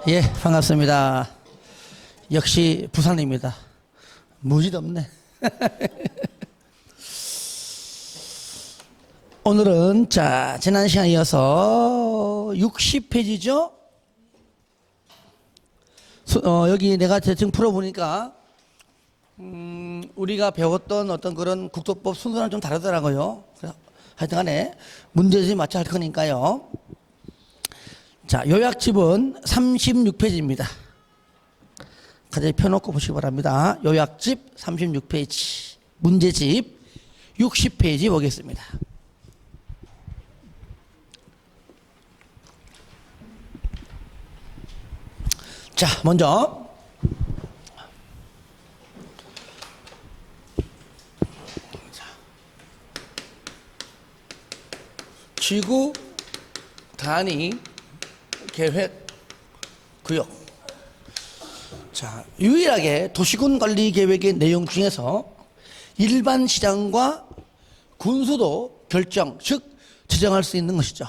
예, 반갑습니다. 역시 부산입니다. 무지도 없네. 오늘은 자 지난 시간에 이어서 60페이지죠. 여기 내가 대충 풀어보니까 우리가 배웠던 어떤 그런 국토법 순서랑 좀 다르더라고요. 하여튼간에 문제집 맞춰 할 거니까요. 자, 요약집은 36페이지입니다. 가장 펴놓고 보시기 바랍니다. 요약집 36페이지, 문제집 60페이지 보겠습니다. 자, 먼저 지구 단위 계획 구역. 자, 유일하게 도시군 관리 계획의 내용 중에서 일반 시장과 군수도 결정, 즉 지정할 수 있는 것이죠.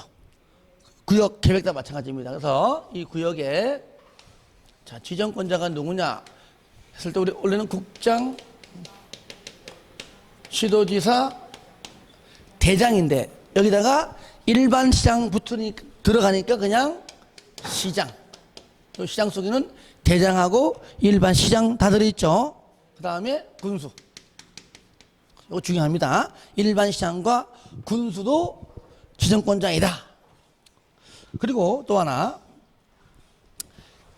구역 계획도 마찬가지입니다. 그래서 이 구역에 자, 지정권자가 누구냐 했을 때 우리 원래는 국장, 시도지사, 대장인데 여기다가 일반 시장 들어가니까 그냥 시장. 시장 속에는 대장하고 일반 시장 다 들어있죠. 그 다음에 군수. 이거 중요합니다. 일반 시장과 군수도 지정권자이다. 그리고 또 하나.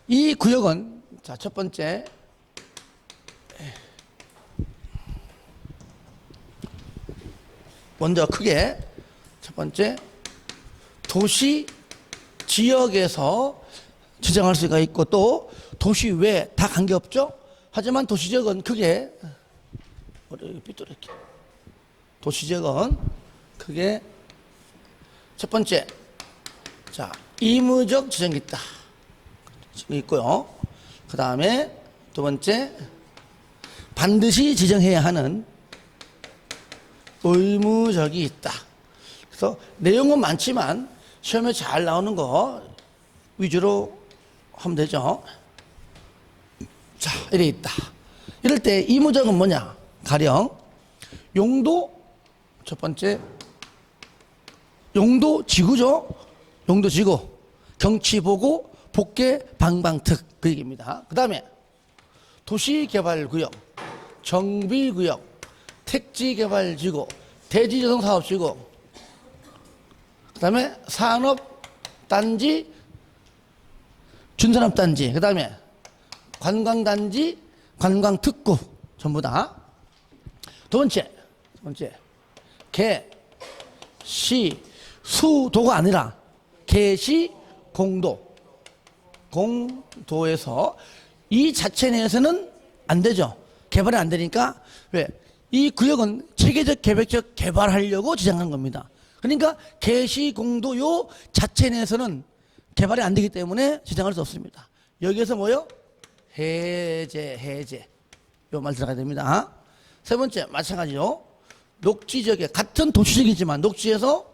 이 구역은 자, 첫 번째 먼저 크게 첫 번째 도시 지역에서 지정할 수가 있고 또 도시 외 다 관계없죠. 하지만 도시지역은 크게 삐뚤게 도시지역은 크게 첫 번째 자 의무적 지정이 있다. 지금 있고요. 그 다음에 두 번째 반드시 지정해야 하는 의무적이 있다. 그래서 내용은 많지만 시험에 잘 나오는 거 위주로 하면 되죠. 자, 이래 있다. 이럴 때 의무적은 뭐냐? 가령 용도 첫 번째 용도 지구죠. 용도 지구 경치 보고 복개 방방특 그 얘기입니다. 그 다음에 도시개발구역, 정비구역, 택지개발지구, 대지조성사업지구, 그 다음에 산업단지, 준산업단지, 그 다음에 관광단지, 관광특구 전부 다. 두 번째 개, 시, 수도가 아니라 개시, 공도에서 이 자체 내에서는 안 되죠. 개발이 안 되니까 왜? 이 구역은 체계적 계획적 개발하려고 지정한 겁니다. 그러니까 개시 공도 요 자체 내에서는 개발이 안 되기 때문에 지정할 수 없습니다. 여기에서 뭐요? 해제 요 말 들어가야 됩니다. 세 번째 마찬가지요. 녹지 지역에 같은 도시지역이지만 녹지에서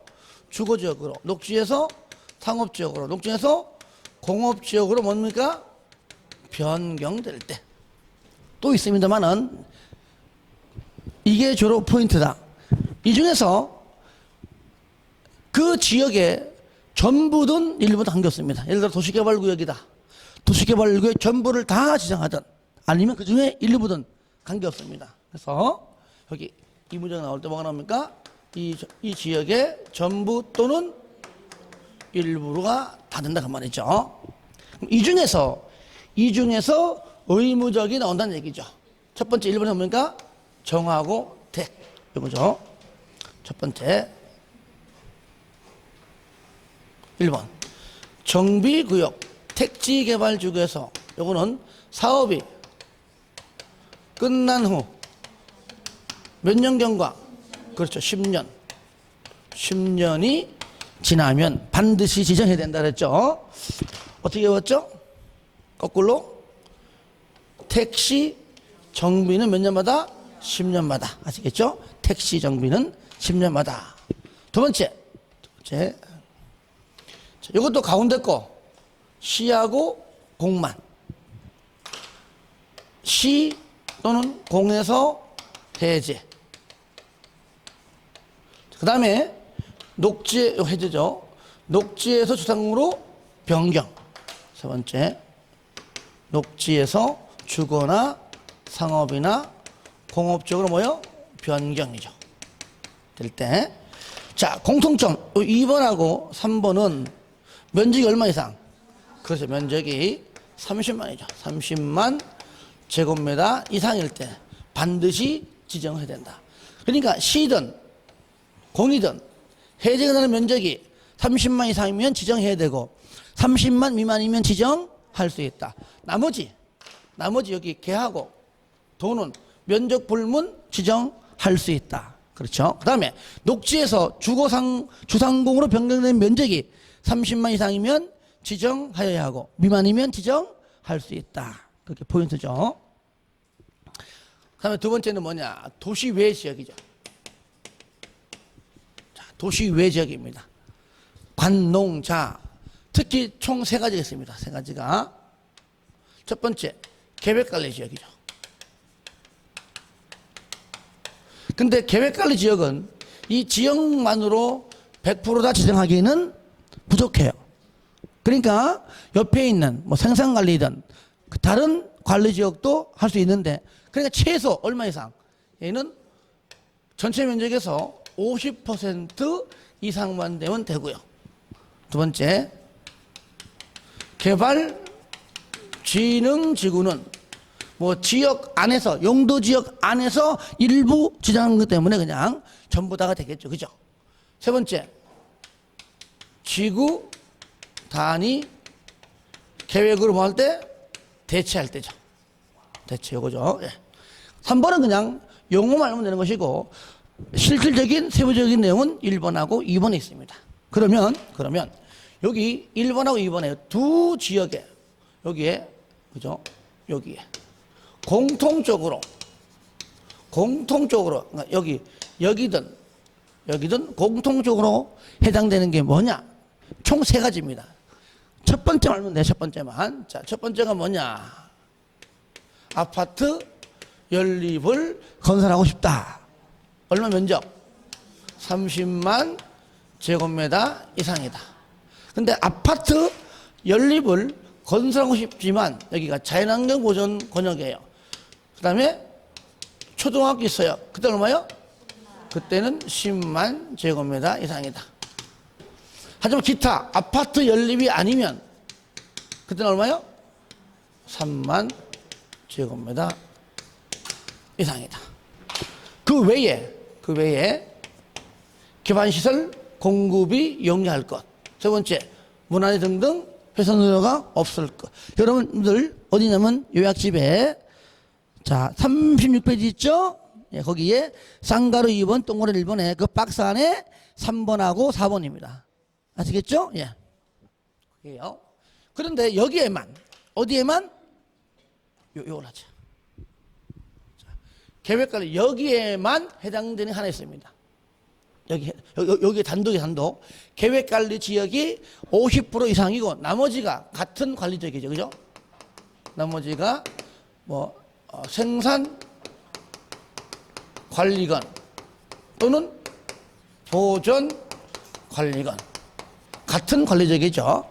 주거지역으로, 녹지에서 상업지역으로, 녹지에서 공업지역으로 뭡니까? 변경될 때 또 있습니다만은 이게 주로 포인트다. 이 중에서 그 지역에 전부든 일부든 관계없습니다. 예를 들어 도시개발구역이다. 도시개발구역 전부를 다 지정하든 아니면 그 중에 일부든 관계없습니다. 그래서 여기 이 문제가 나올 때 뭐가 나옵니까? 이 지역에 전부 또는 일부가 다 된다 그 말이죠. 이 중에서 의무적이 나온다는 얘기죠. 첫 번째 1번에 뭡니까? 정하고 택 이거죠. 첫 번째 1번 정비구역 택지개발지구에서 요거는 사업이 끝난 후 몇 년 경과? 그렇죠. 10년이 지나면 반드시 지정해야 된다 그랬죠. 어떻게 외웠죠? 거꾸로 택시 정비는 몇 년마다? 10년마다. 아시겠죠? 택시 정비는 10년마다. 두 번째. 이것도 가운데 거 시하고 공만. 시 또는 공에서 해제. 그 다음에 녹지, 해제죠. 녹지에서 주상으로 변경. 세 번째, 녹지에서 주거나 상업이나 공업적으로 뭐요? 변경이죠. 될 때. 자, 공통점. 2번하고 3번은 면적이 얼마 이상? 그래서 면적이 30만이죠. 30만 제곱미터 이상일 때 반드시 지정해야 된다. 그러니까 시든 공이든 해제가 되는 면적이 30만 이상이면 지정해야 되고 30만 미만이면 지정할 수 있다. 나머지 여기 개하고 도는 면적 불문 지정할 수 있다. 그렇죠. 그 다음에 녹지에서 주상공으로 변경된 면적이 30만 이상이면 지정하여야 하고 미만이면 지정할 수 있다. 그렇게 포인트죠. 그 다음에 두 번째는 뭐냐? 도시 외 지역이죠. 자, 도시 외 지역입니다. 관농자. 특히 총 세 가지가 있습니다. 세 가지가. 첫 번째, 계획관리 지역이죠. 근데 계획관리 지역은 이 지역만으로 100% 다 지정하기는 부족해요. 그러니까 옆에 있는 뭐 생산관리든 다른 관리 지역도 할 수 있는데 그러니까 최소 얼마 이상? 얘는 전체 면적에서 50% 이상만 되면 되고요. 두 번째, 개발진흥지구는 뭐 지역 안에서 용도 지역 안에서 일부 지정한 것 때문에 그냥 전부 다가 되겠죠. 그죠? 세 번째, 지구 단위 계획으로 뭐 할 때? 대체할 때죠. 대체 요거죠. 예. 3번은 그냥 용어만 알면 되는 것이고 실질적인 세부적인 내용은 1번하고 2번에 있습니다. 그러면 여기 1번하고 2번에 두 지역에 여기에 그죠? 여기에 공통적으로 그러니까 여기든 공통적으로 해당되는 게 뭐냐? 총 세 가지입니다. 첫 번째 알면 돼. 첫 번째만. 자, 첫 번째가 뭐냐? 아파트 연립을 건설하고 싶다. 얼마 면적? 30만 제곱미터 이상이다. 근데 아파트 연립을 건설하고 싶지만 여기가 자연환경 보전 권역이에요. 그 다음에 초등학교 있어요. 그때 얼마요? 그때는 10만 제곱미터 이상이다. 하지만 기타 아파트 연립이 아니면 그때는 얼마요? 3만 제곱미터 이상이다. 그 외에 기반시설 공급이 용이할 것. 세 번째, 문화재 등등 훼손 우려가 없을 것. 여러분들 어디냐면 요약집에 자 36페이지 있죠? 예, 거기에 쌍가루 2번, 동그라미 1번에 그 박스 안에 3번하고 4번입니다. 아시겠죠? 예. 그게요. 그런데 여기에만 어디에만 요걸 하자. 계획관리 여기에만 해당되는 하나 있습니다. 여기 단독. 계획관리 지역이 50% 이상이고 나머지가 같은 관리 지역이죠. 그죠? 나머지가 뭐 생산 관리건 또는 보존 관리건 같은 관리 지역이죠.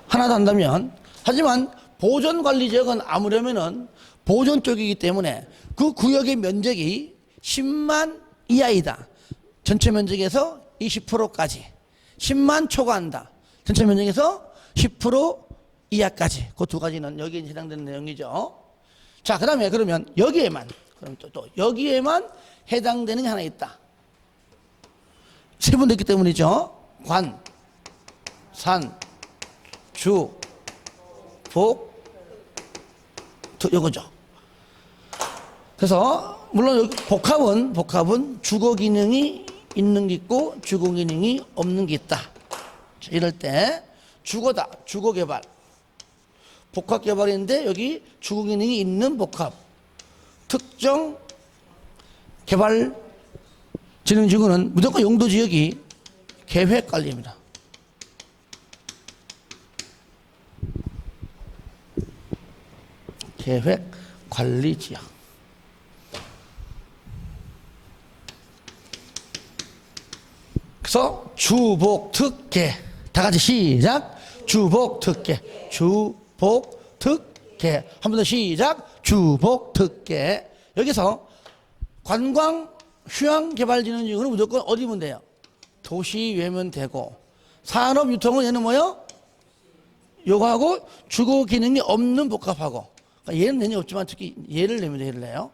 하나 더 한다면 하지만 보존 관리 지역은 아무려면은 보존 쪽이기 때문에 그 구역의 면적이 10만 이하이다. 전체 면적에서 20%까지 10만 초과한다. 전체 면적에서 10% 이하까지 그 두 가지는 여기에 해당되는 내용이죠. 자, 그다음에 그러면 여기에만 그럼 또 여기에만 해당되는 게 하나 있다. 세분됐기 때문이죠. 관, 산, 주, 복, 요거죠. 그래서 물론 여기 복합은 주거 기능이 있는 게 있고 주거 기능이 없는 게 있다. 자, 이럴 때 주거다. 주거 개발. 복합 개발인데 여기 주거 기능이 있는 복합. 특정 개발 진흥지구는 무조건 용도 지역이 계획 관리입니다. 계획 관리 지역. 그래서 주복특계. 다 같이 시작. 주복특계. 주복특계. 한 번 더 시작. 주복특계. 여기서 관광 휴양개발진흥지구는 무조건 어디면 돼요? 도시 외면 되고, 산업유통은 얘는 뭐요? 요거하고 주거 기능이 없는 복합하고. 그러니까 얘는 내니 없지만 특히 얘를 내면 얘를 내요.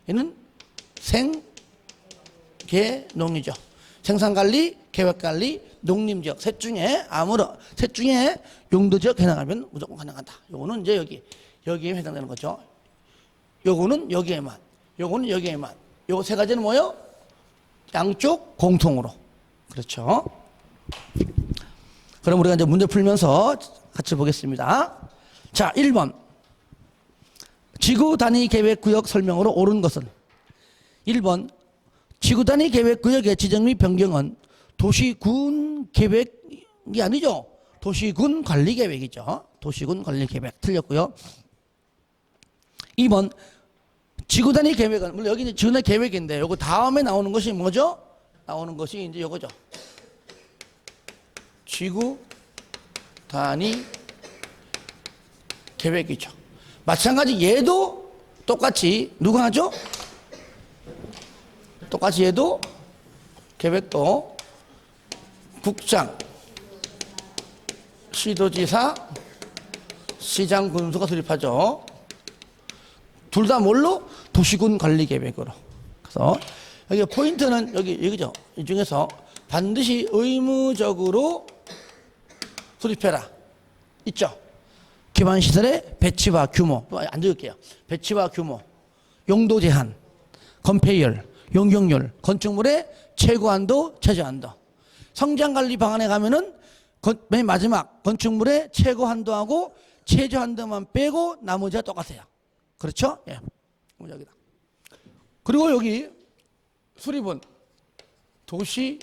얘는 생계농이죠. 생산관리, 계획관리, 농림지역 셋 중에 셋 중에 용도지역 해당하면 무조건 가능하다. 요거는 이제 여기에 해당되는 거죠. 요거는 여기에만, 요거는 여기에만. 요 세 가지는 뭐요? 양쪽 공통으로. 그렇죠. 그럼 우리가 이제 문제 풀면서 같이 보겠습니다. 자, 1번. 지구 단위 계획 구역 설명으로 옳은 것은 1번. 지구 단위 계획 구역의 지정 및 변경은 도시군 계획이 아니죠. 도시군 관리 계획이죠. 도시군 관리 계획 틀렸고요. 2번. 지구 단위 계획은 물론 여기 지구 단위 계획인데 요거 다음에 나오는 것이 뭐죠? 나오는 것이 이제 요거죠. 지구 단위 계획이죠. 마찬가지 얘도 똑같이 누가 하죠? 똑같이 얘도 계획도 국장, 시도지사, 시장 군수가 수립하죠. 둘 다 뭘로? 도시군 관리 계획으로. 그래서 여기 포인트는 여기죠. 이 중에서 반드시 의무적으로 수립해라. 있죠. 기반시설의 배치와 규모. 안 적을게요. 배치와 규모, 용도 제한, 건폐율, 용적률, 건축물의 최고한도, 최저한도. 성장관리 방안에 가면은 맨 마지막 건축물의 최고한도하고 최저한도만 빼고 나머지가 똑같아요. 그렇죠? 예. 여기다. 그리고 여기 수립은 도시,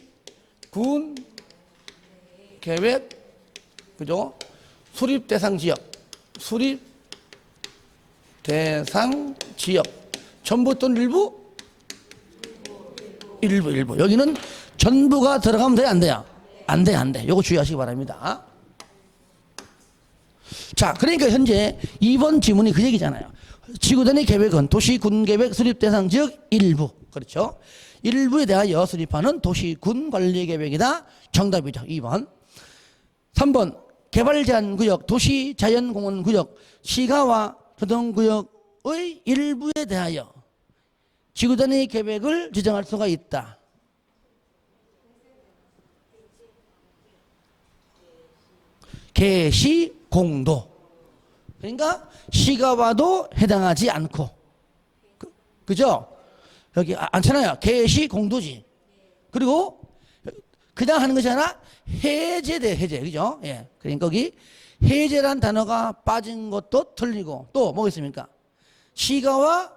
군, 계획, 그죠? 수립 대상 지역, 수립 대상 지역. 전부 또는 일부? 일부. 여기는 전부가 들어가면 돼요, 안 돼요? 안 돼. 요거 주의하시기 바랍니다. 자, 그러니까 현재 2번 지문이 그 얘기잖아요. 지구단위 계획은 도시군 계획 수립 대상 지역 일부. 그렇죠? 일부에 대하여 수립하는 도시군 관리 계획이다. 정답이죠. 2번. 3번. 개발 제한 구역, 도시 자연공원 구역, 시가와 교통구역의 일부에 대하여 지구단위 계획을 지정할 수가 있다. 개시공도. 그러니까 시가와도 해당하지 않고. 그죠? 여기 않잖아요. 개시공도지. 그리고 그냥 하는 것이 아니라 해제돼, 해제. 그죠? 예. 그러니까 거기 해제란 단어가 빠진 것도 틀리고 또 뭐가 있습니까? 시가와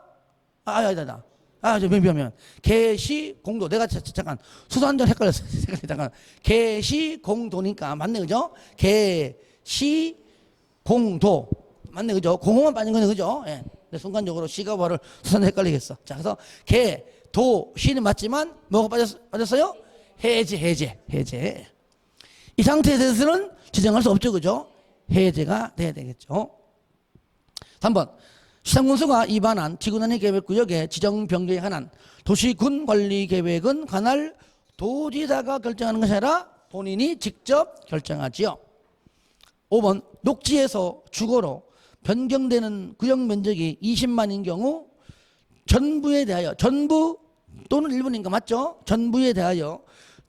미안. 개시공도. 내가 잠깐 수산전 헷갈렸어. 잠깐. 개시공도니까 맞네, 그죠? 개시공도. 맞네, 그죠? 공호만 빠진 거네, 그죠? 예. 근데 순간적으로 시가와를 수산 헷갈리겠어. 자, 그래서 개, 도, 시는 맞지만 뭐가 빠졌어요? 해제. 이 상태에 대해서는 지정할 수 없죠, 그죠? 해제가 돼야 되겠죠. 3번. 시장군수가 입안한 지구단위 계획구역의 지정 변경에 관한 도시군 관리 계획은 관할 도지사가 결정하는 것이 아니라 본인이 직접 결정하지요. 5번. 녹지에서 주거로 변경되는 구역 면적이 20만인 경우 전부에 대하여, 전부 또는 일부니까 맞죠? 전부에 대하여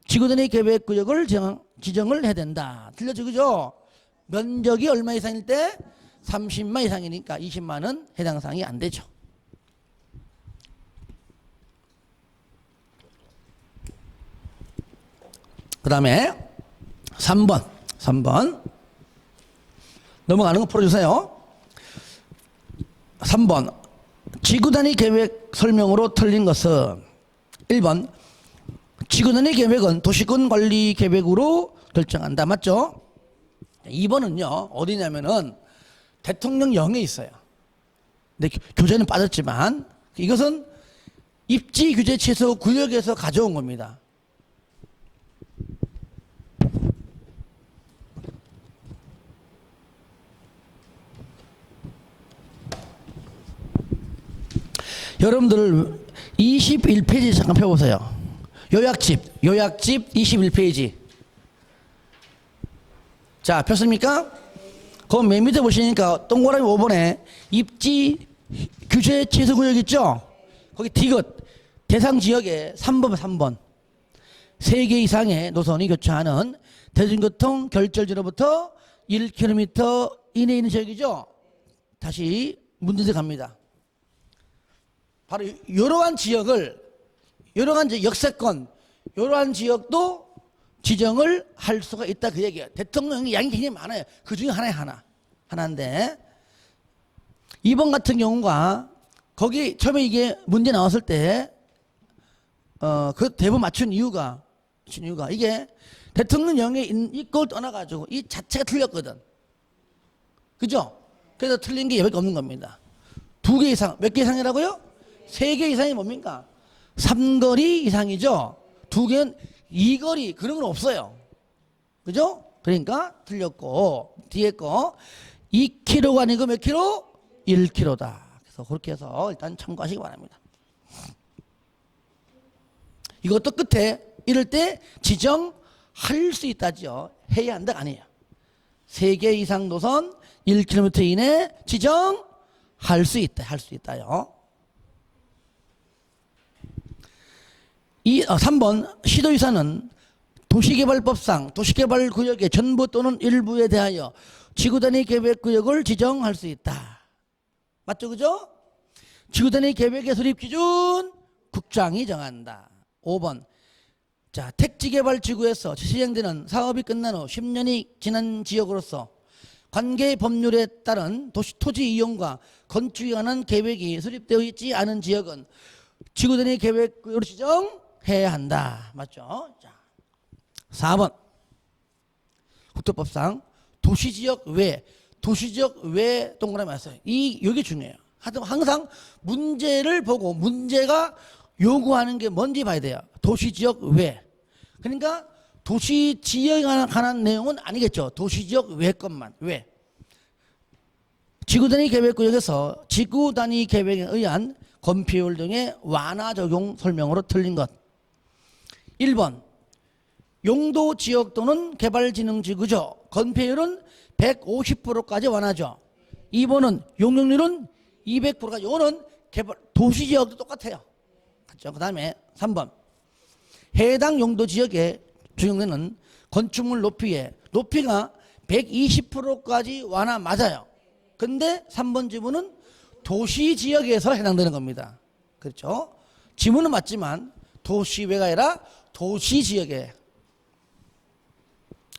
지구단위 계획구역을 지정을 해야 된다. 틀렸죠, 그죠? 면적이 얼마 이상일 때? 30만 이상이니까 20만은 해당 사항이 안 되죠. 그 다음에 3번 넘어가는 거 풀어주세요. 3번. 지구단위 계획 설명으로 틀린 것은 1번. 지구단위 계획은 도시군 관리 계획으로 결정한다. 맞죠? 2번은요. 어디냐면은 대통령령에 있어요. 근데 교재는 빠졌지만 이것은 입지 규제 취소 구역에서 가져온 겁니다. 여러분들 21페이지 잠깐 펴보세요. 요약집 21페이지. 자, 폈습니까? 그럼 맨 밑에 보시니까 동그라미 5번에 입지 규제 취소 구역 있죠? 거기 디귿 대상 지역에 3번 3개 이상의 노선이 교차하는 대중교통 결절지로부터 1km 이내에 있는 지역이죠? 다시 문제제 갑니다. 바로 이러한 지역을, 이러한 역세권, 이러한 지역도 지정을 할 수가 있다 그 얘기예요. 대통령이 양이 굉장히 많아요. 그 중에 하나인데 2번 같은 경우가 거기 처음에 이게 문제 나왔을 때 그 대부분 맞춘 이유가 이게 대통령령에 있고 떠나가지고 이 자체가 틀렸거든. 그죠? 그래서 틀린 게 여기밖에 없는 겁니다. 2개 이상, 몇 개 이상이라고요? 3개 이상이 뭡니까? 3거리 이상이죠? 2개는 2거리, 그런 건 없어요. 그죠? 그러니까 틀렸고, 뒤에 거 2km가 아니고 몇 킬로? 1km다. 그래서 그렇게 해서 일단 참고하시기 바랍니다. 이것도 끝에 이럴 때 지정할 수 있다죠. 해야 한다 아니에요. 3개 이상 노선 1km 이내 지정할 수 있다. 할 수 있다요. 3번 시도의사는 도시개발법상 도시개발구역의 전부 또는 일부에 대하여 지구단위 계획구역을 지정할 수 있다. 맞죠? 그죠? 지구단위 계획의 수립기준 국장이 정한다. 5번 자, 택지개발지구에서 시행되는 사업이 끝난 후 10년이 지난 지역으로서 관계 법률에 따른 토지 이용과 건축에 관한 계획이 수립되어 있지 않은 지역은 지구단위 계획으로 지정해야 한다. 맞죠? 자, 4번 국토법상 도시지역 외 동그라미 왔어요. 여기 중요해요. 하여튼 항상 문제를 보고 문제가 요구하는 게 뭔지 봐야 돼요. 도시지역 외. 그러니까 도시지역에 관한 내용은 아니겠죠. 도시지역 외 것만. 외. 지구단위 계획구역에서 지구단위 계획에 의한 건폐율 등의 완화 적용 설명으로 틀린 것. 1번 용도 지역 또는 개발진흥지구죠. 건폐율은 150%까지 완화죠. 2번은 용적률은 200%까지. 이거는 도시지역도 똑같아요. 그 다음에 3번 해당 용도 지역에 적용되는 건축물 높이가 120%까지 완화 맞아요. 근데 3번 지문은 도시지역에서 해당되는 겁니다. 그렇죠? 지문은 맞지만 도시외가 아니라 도시지역에.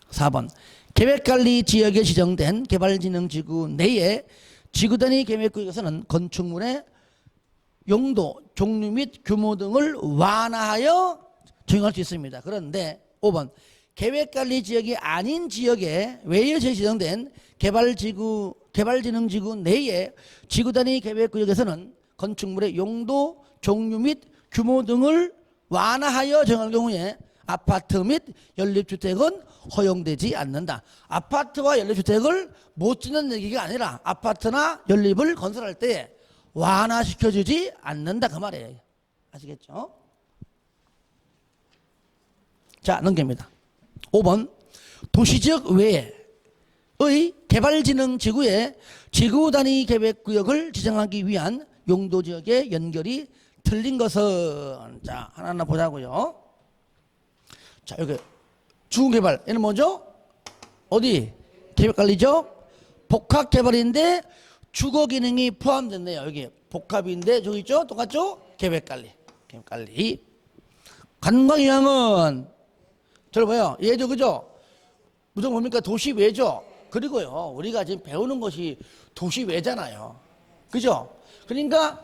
4번 계획관리 지역에 지정된 개발진흥지구 내에 지구단위 계획구역에서는 건축물의 용도, 종류 및 규모 등을 완화하여 적용할 수 있습니다. 그런데 5번 계획관리 지역이 아닌 지역에 외에 지정된 개발진흥지구 내에 지구단위 계획구역에서는 건축물의 용도, 종류 및 규모 등을 완화하여 정할 경우에 아파트 및 연립주택은 허용되지 않는다. 아파트와 연립주택을 못 짓는 얘기가 아니라 아파트나 연립을 건설할 때 완화시켜주지 않는다 그 말이에요. 아시겠죠? 자, 넘깁니다. 5번 도시지역 외의 개발진흥지구에 지구단위 계획구역을 지정하기 위한 용도지역의 연결이 틀린 것은 자, 하나하나 보자고요. 자, 여기 주거개발 얘는 뭐죠? 어디? 계획관리죠? 복합개발인데 주거기능이 포함됐네요. 여기 복합인데 저기 있죠? 똑같죠? 계획관리. 관광이양은 저를 봐요. 얘죠, 그죠? 무조건 뭡니까? 도시외죠. 그리고요, 우리가 지금 배우는 것이 도시외잖아요. 그죠? 그러니까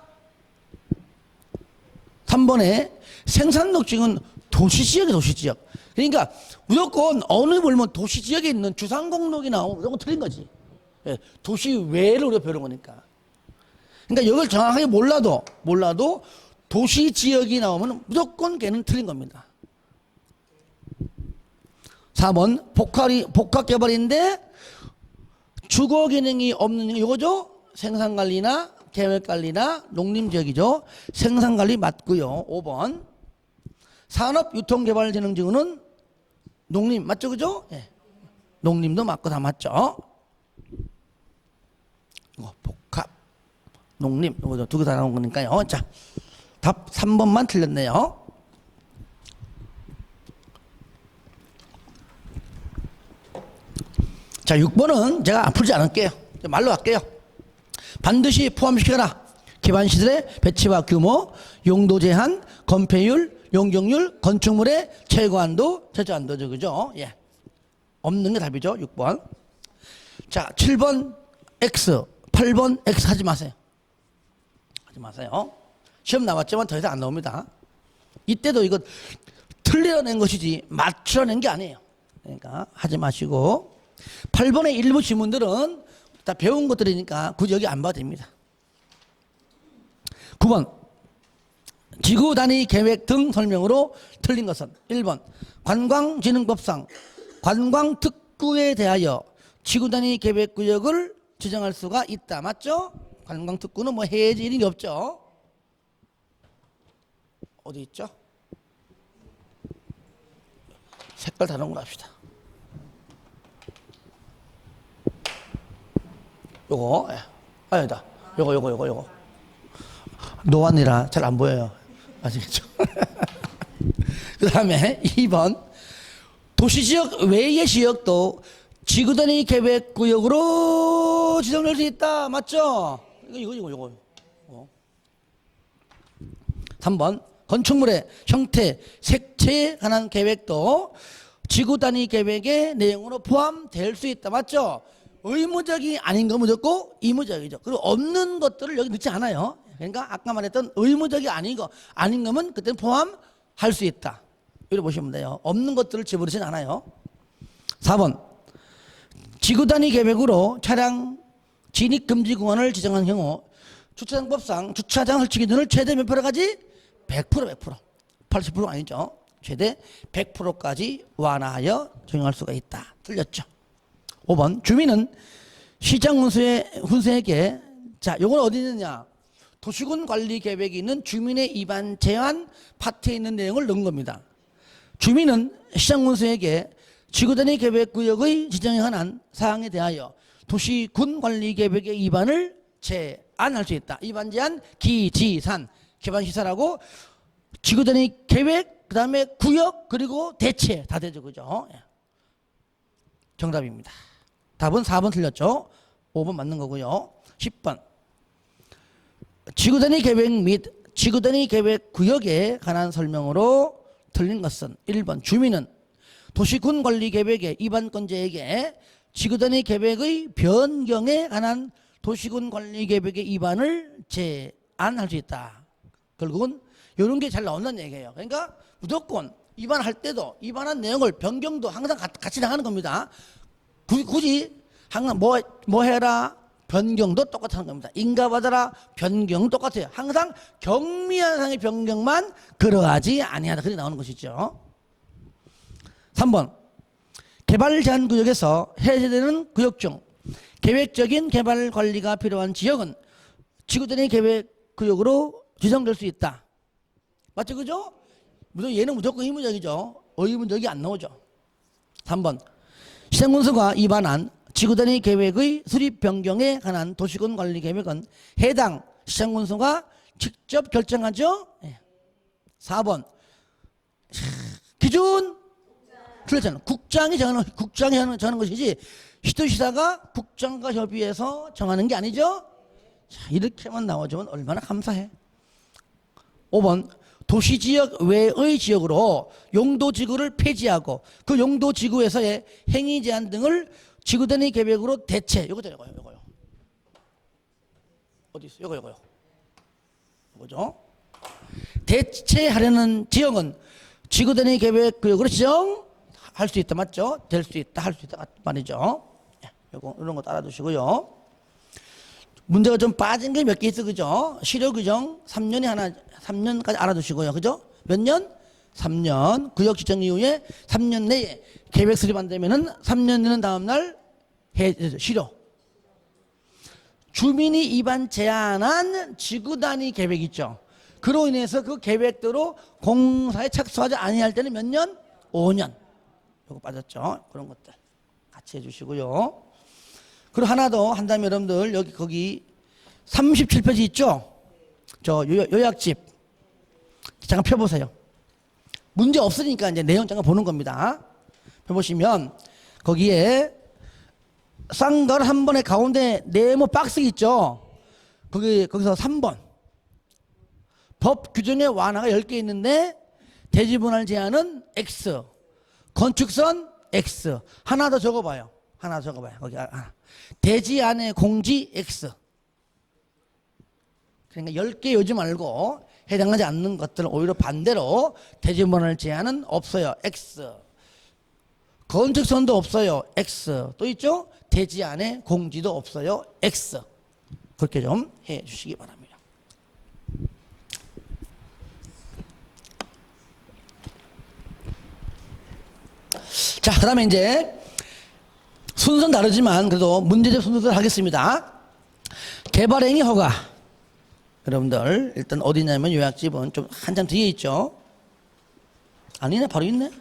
3번에 생산녹지는 도시지역이 도시지역. 그러니까 무조건 어느 물면 도시지역에 있는 주상공록이 나오면 무조건 틀린 거지. 예, 도시외를 우리가 배우는 거니까. 그러니까 이걸 정확하게 몰라도 도시 지역이 나오면 무조건 걔는 틀린 겁니다. 4번 복합개발인데 주거 기능이 없는 이거죠. 생산관리나 계획관리나 농림지역이죠. 생산관리 맞고요. 5번 산업유통개발진흥지구는 농림 맞죠, 그죠? 예. 농림도 맞고 다 맞죠. 이거 복합 농림 이거 두 개 다 나온 거니까요. 자, 답 3번만 틀렸네요. 자, 6번은 제가 풀지 않을게요. 말로 할게요. 반드시 포함시켜라. 기반시설의 배치와 규모, 용도 제한, 건폐율, 용적률, 건축물의 최고한도, 최저한도죠. 그죠? 예. 없는 게 답이죠. 6번. 자, 7번 X, 8번 X 하지 마세요. 하지 마세요. 시험 나왔지만 더 이상 안 나옵니다. 이때도 이거 틀려낸 것이지 맞춰낸 게 아니에요. 그러니까 하지 마시고 8번의 일부 지문들은 다 배운 것들이니까 굳이 여기 안 봐도 됩니다. 9번 지구 단위 계획 등 설명으로 틀린 것은 1번 관광진흥법상 관광특구에 대하여 지구 단위 계획 구역을 지정할 수가 있다. 맞죠? 관광특구는 뭐 해야지 이런 게 없죠. 어디 있죠? 색깔 다른 거 합시다. 요거, 아니다. 요거. 노안이라 잘 안 보여요. 아시겠죠? 그 다음에 2번. 도시지역 외의 지역도 지구단위 계획구역으로 지정될 수 있다. 맞죠? 이거. 3번. 건축물의 형태, 색채에 관한 계획도 지구단위 계획의 내용으로 포함될 수 있다. 맞죠? 의무적이 아닌 거 무조건 이무적이죠. 그리고 없는 것들을 여기 넣지 않아요. 그러니까 아까 말했던 의무적이 아닌 거면 그때는 포함할 수 있다. 이렇게 보시면 돼요. 없는 것들을 집어넣진 않아요. 4번 지구단위 계획으로 차량 진입금지 구간을 지정한 경우 주차장법상 주차장 설치 기준을 최대 몇 프로까지? 100%. 80% 아니죠. 최대 100%까지 완화하여 적용할 수가 있다. 틀렸죠. 5번 주민은 시장 훈수에게 자 요건 어디 있느냐 도시군 관리 계획이 있는 주민의 입안 제한 파트에 있는 내용을 넣은 겁니다. 주민은 시장 훈수에게 지구단위 계획구역의 지정에 관한 사항에 대하여 도시군 관리 계획의 위반을 제한할 수 있다. 위반 제한 기지산 기반시설하고 지구단위 계획 그 다음에 구역 그리고 대체 다 되죠. 그죠? 정답입니다. 답은 4번 틀렸죠. 5번 맞는 거고요. 10번 지구단위 계획 및 지구단위 계획 구역에 관한 설명으로 틀린 것은 1번 주민은 도시군 관리 계획의 위반권자에게 지구단위 계획의 변경에 관한 도시군 관리 계획의 위반을 제한할 수 있다. 결국은 이런 게 잘 나온다는 얘기예요. 그러니까 무조건 위반할 때도 위반한 내용을 변경도 항상 같이 나가는 겁니다. 굳이 항상 뭐 해라 변경도 똑같은 겁니다. 인가받아라 변경 똑같아요. 항상 경미한 상의 변경만 그러하지 아니하다. 그렇게 나오는 것이죠. 3번 개발 제한 구역에서 해제되는 구역 중 계획적인 개발 관리가 필요한 지역은 지구단위 계획 구역으로 지정될 수 있다. 맞죠? 그죠? 얘는 무조건 의무적이죠. 의무적이 안 나오죠. 3번 시장군수가 위반한 지구단위 계획의 수립 변경에 관한 도시군 관리 계획은 해당 시장군수가 직접 결정하죠. 4번 기준 틀렸잖아요. 국장이 정하는 것이지 시도지사가 국장과 협의해서 정하는 게 아니죠. 자, 이렇게만 나와주면 얼마나 감사해. 5번 도시지역 외의 지역으로 용도지구를 폐지하고 그 용도지구에서의 행위 제한 등을 지구단위 계획으로 대체 요거요. 어디 있어? 요거요. 뭐죠? 대체하려는 지역은 지구단위 계획 구역으로 지정할 수 있다. 맞죠? 될 수 있다. 할 수 있다. 말이죠. 요거 이런 거 따라두시고요. 문제가 좀 빠진 게 몇 개 있어, 그죠? 실효 규정 3년까지 알아두시고요, 그죠? 몇 년? 3년. 구역 지정 이후에 3년 내에 계획 수립 안 되면은 3년 되는 다음날 실효. 주민이 입안 제한한 지구 단위 계획 있죠. 그로 인해서 그 계획대로 공사에 착수하지 아니할 때는 몇 년? 5년. 요거 빠졌죠. 그런 것들 같이 해주시고요. 그리고 하나 더 한다면 여러분들 여기 거기 37페이지 있죠? 저 요약집 잠깐 펴보세요. 문제 없으니까 이제 내용 잠깐 보는 겁니다. 펴보시면 거기에 쌍가루 한 번에 가운데 네모 박스 있죠? 거기서 3번. 법 규정의 완화가 10개 있는데 대지분할 제한은 X. 건축선 X. 하나 더 적어봐요. 하나 적어봐요. 거기 하나. 대지 안에 공지 X. 그러니까 10개 요지 말고 해당하지 않는 것들은 오히려 반대로 대지분할 제한은 없어요. X. 건축선도 없어요. X. 또 있죠? 대지 안에 공지도 없어요. X. 그렇게 좀 해 주시기 바랍니다. 자, 그 다음에 이제 순서는 다르지만 그래도 문제집 순서대로 하겠습니다. 개발행위 허가. 여러분들 일단 어디냐면 요약집은 좀 한참 뒤에 있죠. 아니네, 바로 있네.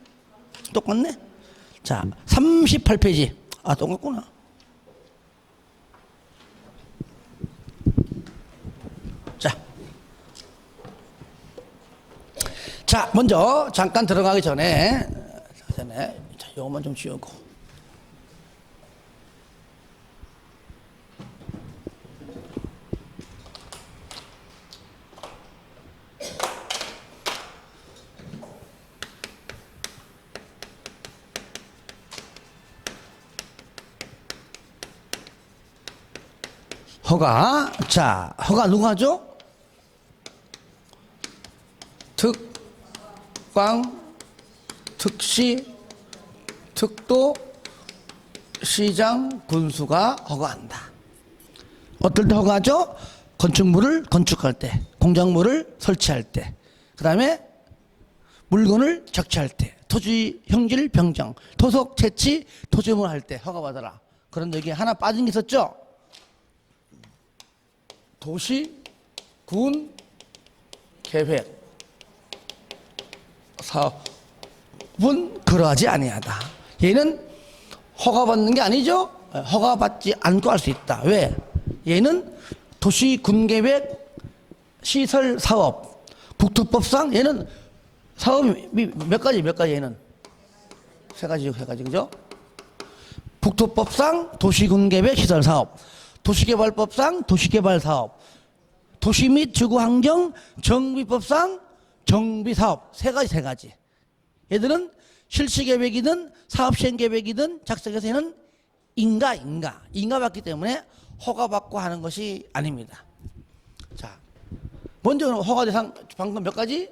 똑같네. 자, 38페이지. 아, 똑같구나. 자, 먼저 잠깐 들어가기 전에 자, 요것만 좀 지우고. 허가. 자, 허가 누가 하죠? 특광, 특시, 특도, 시장, 군수가 허가한다. 어떨 때 허가하죠? 건축물을 건축할 때, 공작물을 설치할 때, 그 다음에 물건을 적치할 때, 토지 형질 변경, 토속 채취, 토지물 할 때 허가받아라. 그런데 여기 하나 빠진 게 있었죠? 도시, 군, 계획, 사업은 그러하지 아니하다. 얘는 허가받는 게 아니죠? 허가받지 않고 할 수 있다. 왜? 얘는 도시, 군, 계획, 시설, 사업, 국토법상 얘는 사업이 몇 가지 얘는? 세 가지, 그죠? 국토법상 도시, 군, 계획, 시설, 사업, 도시개발법상 도시개발사업, 도시 및 지구환경 정비법상 정비사업. 세 가지. 얘들은 실시계획이든 사업시행계획이든 작성해서 얘는 인가받기 때문에 허가받고 하는 것이 아닙니다. 자, 먼저 허가 대상 방금 몇 가지?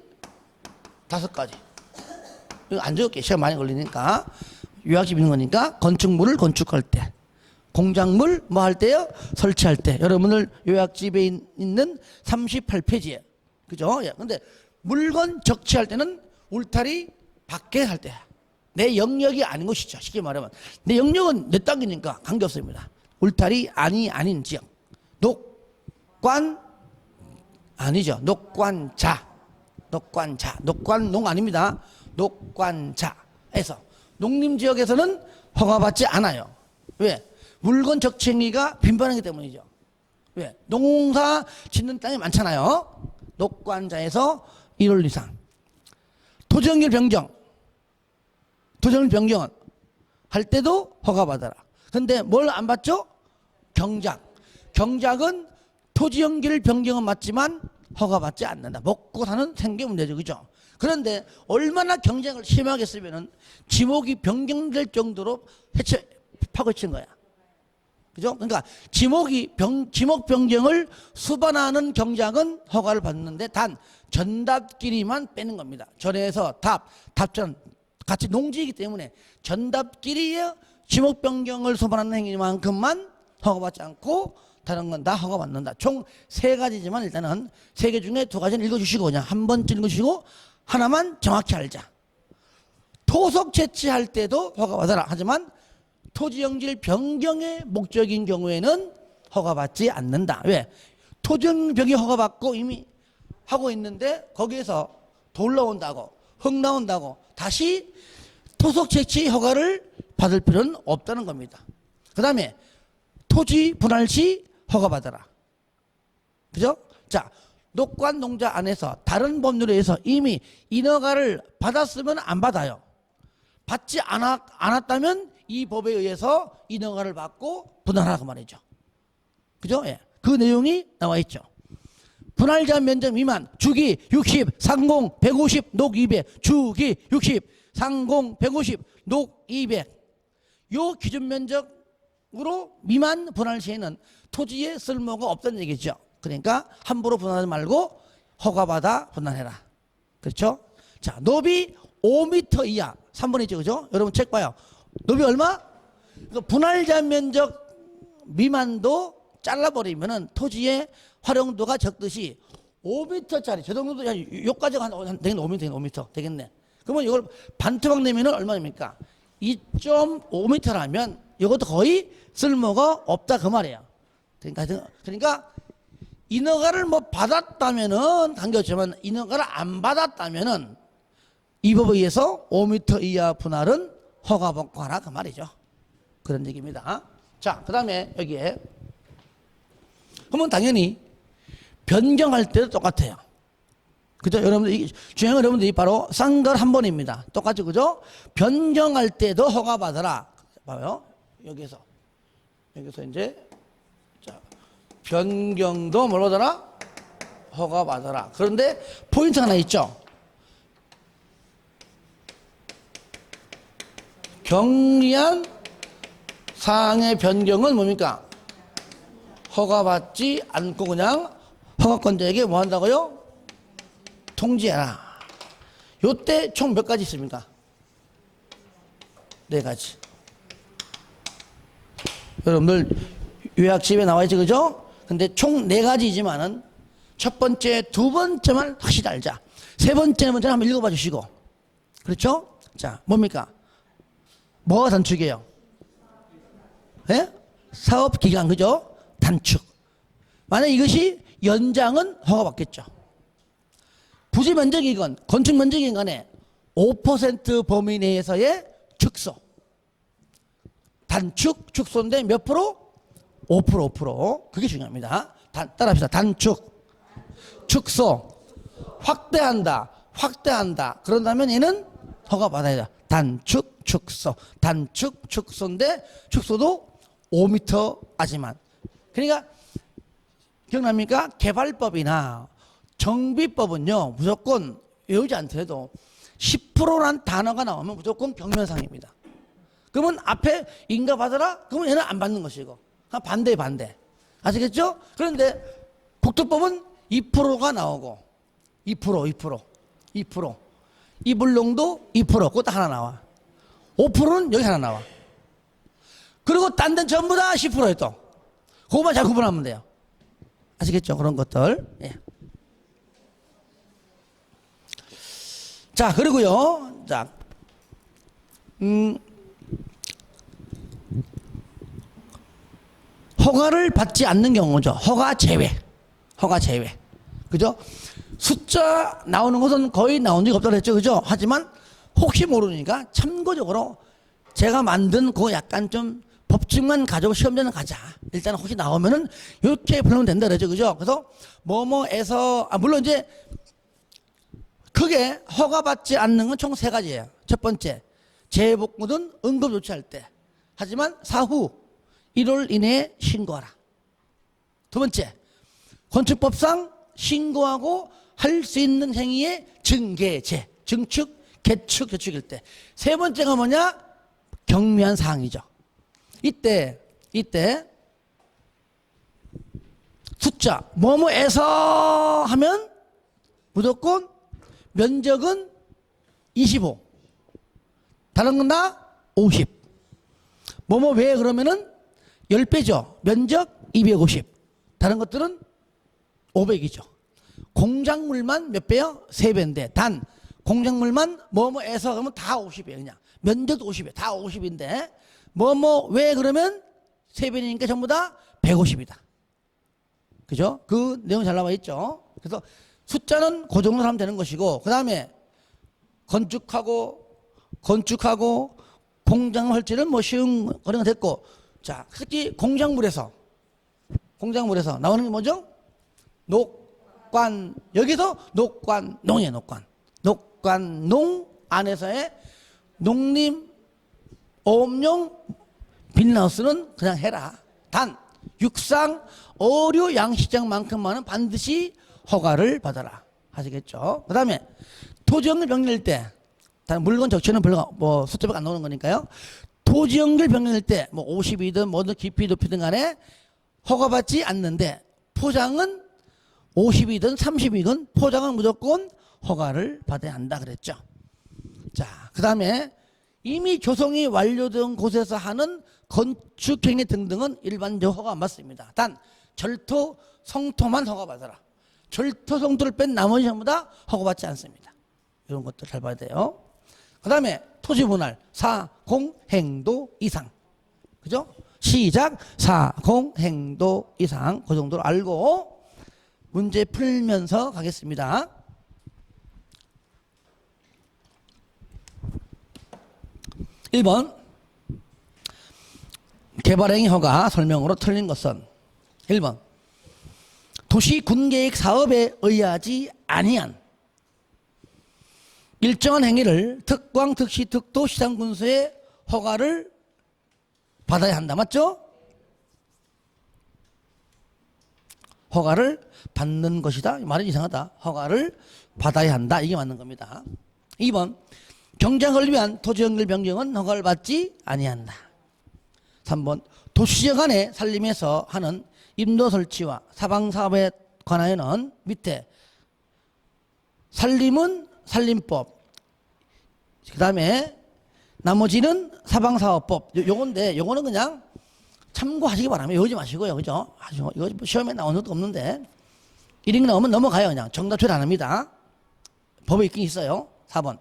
5가지. 이거 안 적을게. 시간 많이 걸리니까. 요약집 있는 거니까 건축물을 건축할 때, 공작물 뭐 할 때요? 설치할 때. 여러분들 요약집에 있는 38페이지에. 그죠? 예. 근데 물건 적치할 때는 울타리 밖에 할 때야. 내 영역이 아닌 것이죠. 쉽게 말하면. 내 영역은 내 땅이니까 관계없습니다. 울타리 아닌 지역. 녹관 아니죠. 녹관자. 녹관농 아닙니다. 녹관자에서. 농림지역에서는 허가받지 않아요. 왜? 물건 적치 행위가 빈번하기 때문이죠. 왜? 농사 짓는 땅이 많잖아요. 녹관자에서 1월 이상. 토지연결 변경은 할 때도 허가받아라. 근데 뭘 안 받죠? 경작은 토지연결 변경은 맞지만 허가받지 않는다. 먹고 사는 생계 문제죠. 그죠? 그런데 얼마나 경쟁을 심하게 쓰면은 지목이 변경될 정도로 파고친 거야. 그죠? 그러니까 지목 변경을 수반하는 경작은 허가를 받는데 단 전답끼리만 빼는 겁니다. 전에서 답전 같이 농지이기 때문에 전답끼리의 지목 변경을 수반하는 행위만큼만 허가받지 않고 다른 건 다 허가받는다. 총 3가지지만 일단은 3개 중에 2가지는 읽어주시고 그냥 한 번쯤 읽어주시고 하나만 정확히 알자. 토속 채취할 때도 허가받아라. 하지만 토지용지를 변경의 목적인 경우에는 허가받지 않는다. 왜? 토지용 변경 허가받고 이미 하고 있는데 거기에서 돌 나온다고 흙 나온다고 다시 토속 채취 허가를 받을 필요는 없다는 겁니다. 그 다음에 토지 분할 시 허가받아라. 그죠? 자, 녹관 농자 안에서 다른 법률에 의해서 이미 인허가를 받았으면 안 받아요. 받지 않았다면 이 법에 의해서 인허가를 받고 분할하라 그 말이죠. 그죠? 예. 그 내용이 나와 있죠. 분할 제한 면적 미만 주기 60, 상공 150, 녹 200, 주기 60, 상공 150, 녹 200. 요 기준 면적으로 미만 분할 시에는 토지에 쓸모가 없다는 얘기죠. 그러니까 함부로 분할하지 말고 허가받아 분할해라. 그렇죠? 자, 높이 5m 이하 3번이죠. 그죠? 여러분 책 봐요. 높이 얼마? 분할 제한 면적 미만도 잘라버리면은 토지의 활용도가 적듯이 5m짜리 저 정도도 여기까지가 한 되겠네. 5m 되겠네. 그러면 이걸 반토막 내면은 얼마입니까? 2.5m라면 이것도 거의 쓸모가 없다 그 말이에요. 그러니까 인허가를 뭐 받았다면은 관계없지만 인허가를 안 받았다면은 이 법에 의해서 5m 이하 분할은 허가받고 하라 그 말이죠. 그런 얘기입니다. 자, 그 다음에 여기에 그러면 당연히 변경할 때도 똑같아요. 그죠? 여러분들, 중요한 건 여러분들이 바로 쌍걸 한 번입니다. 똑같죠? 그죠? 변경할 때도 허가받아라. 봐요. 여기서 이제, 자, 변경도 뭘 받아라? 허가받아라. 그런데 포인트 하나 있죠? 경리한 사항의 변경은 뭡니까? 허가받지 않고 그냥 허가권자에게 뭐 한다고요? 통지해라. 요때 총 몇 가지 있습니까? 4가지. 여러분들 요약집에 나와 있죠, 그죠? 근데 총 4가지지만은 첫 번째, 두 번째만 확실히 알자. 세 번째 문제는 한번 읽어봐 주시고. 그렇죠? 자, 뭡니까? 뭐가 단축이에요? 예? 사업기간, 그죠? 단축. 만약 이것이 연장은 허가받겠죠. 부지 면적이건 건축 면적이건 간에 5% 범위 내에서의 축소. 단축, 축소인데 몇 프로? 5%, 5%. 그게 중요합니다. 따라합시다. 단축, 축소, 확대한다, 확대한다. 그런다면 얘는 허가받아야 돼. 단축, 축소. 단축, 축소인데 축소도 5m까지만. 그러니까 기억납니까? 개발법이나 정비법은요 무조건 외우지 않더라도 10%란 단어가 나오면 무조건 경면상입니다. 그러면 앞에 인가 받아라? 그러면 얘는 안 받는 것이고 반대. 아시겠죠? 그런데 국토법은 2%가 나오고 2% 이불농도 2% 그것도 하나 나와. 5%는 여기 하나 나와. 그리고 딴 데는 전부 다 10%에 또 그것만 잘 구분하면 돼요. 아시겠죠? 그런 것들. 예. 자, 그리고요. 자, 허가를 받지 않는 경우죠. 허가 제외. 그죠? 숫자 나오는 것은 거의 나온 적이 없다고 했죠. 그죠? 하지만 혹시 모르니까 참고적으로 제가 만든 그거 약간 좀 법칙만 가지고 시험장을 가자. 일단 혹시 나오면은 이렇게 불러면 된다 그러죠. 그죠? 그래서 뭐뭐에서 물론 이제 크게 허가받지 않는 건 총 3가지예요. 첫 번째, 재해복구든 응급조치할 때. 하지만 사후 1월 이내에 신고하라. 두 번째, 건축법상 신고하고 할 수 있는 행위의 증개제, 증축, 개축, 저축일 때. 세 번째가 뭐냐? 경미한 사항이죠. 이때 숫자 뭐뭐에서 하면 무조건 면적은 25, 다른 건 다 50. 뭐뭐 왜 그러면은 10배죠. 면적 250. 다른 것들은 500이죠. 공작물만 몇 배요? 3배인데 단 공작물만 뭐뭐에서 그러면 다 50이에요. 그냥 면적도 50이에요. 다 50인데 뭐뭐 왜 그러면 3배니까 전부 다 150이다. 그죠? 그 내용 잘 나와 있죠. 그래서 숫자는 그 정도 하면 되는 것이고 그 다음에 건축하고 공장 설치는 뭐 쉬운 거리가 됐고 자 특히 공작물에서 나오는 게 뭐죠? 녹관 여기서 녹관농이에요. 녹관농 안에서의 농림 오업용 비닐하우스는 그냥 해라. 단 육상 어류 양식장만큼만은 반드시 허가를 받아라. 하시겠죠? 그 다음에 토지 연결 병렬일 때 물건 적시는 별로 뭐 숫자밖에 안 나오는 거니까요. 토지 연결 병렬일 때 뭐 50이든 뭐든 깊이 높이든 간에 허가받지 않는데 포장은 50이든 30이든 포장은 무조건 허가를 받아야 한다 그랬죠. 자, 그 다음에 이미 조성이 완료된 곳에서 하는 건축행위 등등은 일반적 허가 안 받습니다. 단 절토, 성토만 허가받아라. 절토, 성토를 뺀 나머지 전부 다 허가받지 않습니다. 이런 것도 잘 봐야 돼요. 그 다음에 토지 분할, 사공행도 이상. 그죠? 시작, 사공행도 이상. 그 정도로 알고 문제 풀면서 가겠습니다. 1번 개발행위 허가 설명으로 틀린 것은 1번 도시 군계획 사업에 의하지 아니한 일정한 행위를 특광, 특시, 특도, 시장군수의 허가를 받아야 한다. 맞죠? 허가를 받는 것이다. 말은 이상하다. 허가를 받아야 한다. 이게 맞는 겁니다. 2번 경작을 위한 토지 연결 변경은 허가를 받지 아니한다. 3번 도시적 간의 산림에서 하는 임도 설치와 사방 사업에 관하여는 밑에 산림은 산림법, 그 다음에 나머지는 사방사업법. 요건데 요거는 그냥 참고하시기 바랍니다. 외우지 마시고요. 그죠? 이거 시험에 나오는 것도 없는데 1인 나오면 넘어가요. 그냥 정답 처리 안 합니다. 법에 있긴 있어요. 4번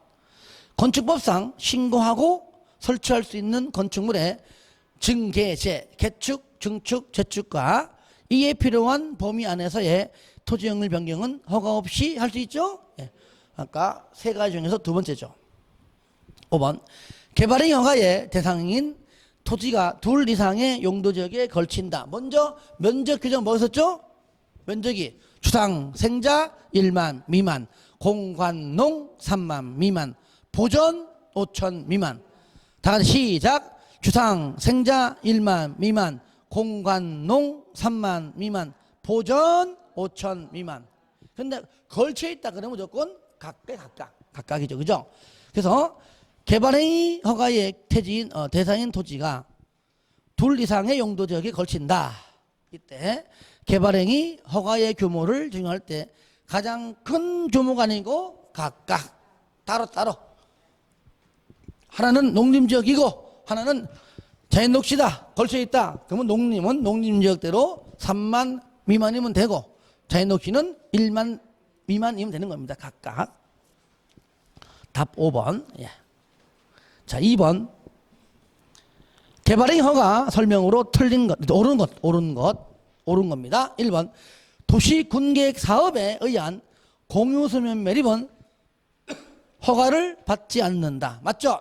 건축법상 신고하고 설치할 수 있는 건축물의 증개제, 개축, 증축, 재축과 이에 필요한 범위 안에서의 토지 연결 변경은 허가 없이 할 수 있죠? 예. 아까 세 가지 중에서 두 번째죠. 5번 개발행위 허가의 대상인 토지가 둘 이상의 용도지역에 걸친다. 먼저 면적 규정 뭐 있었죠? 면적이 주상 생자 1만 미만, 공관농 3만 미만, 보전 5천 미만. 다 같이 시작. 주상 생자 1만 미만, 공관농 3만 미만, 보전 5천 미만. 근데 걸쳐 있다 그러면 무조건 각각이죠. 그죠? 그래서 개발행위 허가의 대상인 토지가 둘 이상의 용도지역에 걸친다. 이때 개발행위 허가의 규모를 정할 때 가장 큰 규모가 아니고 각각 따로따로 하나는 농림지역이고 하나는 자연녹지다 걸쳐 있다. 그러면 농림은 농림지역대로 3만 미만이면 되고 자연녹지는 1만 미만이면 되는 겁니다. 각각. 답 5번. 예. 자, 2번 개발행위 허가 설명으로 틀린 것, 옳은 겁니다. 1번 도시군계획 사업에 의한 공유수면 매립은 허가를 받지 않는다. 맞죠?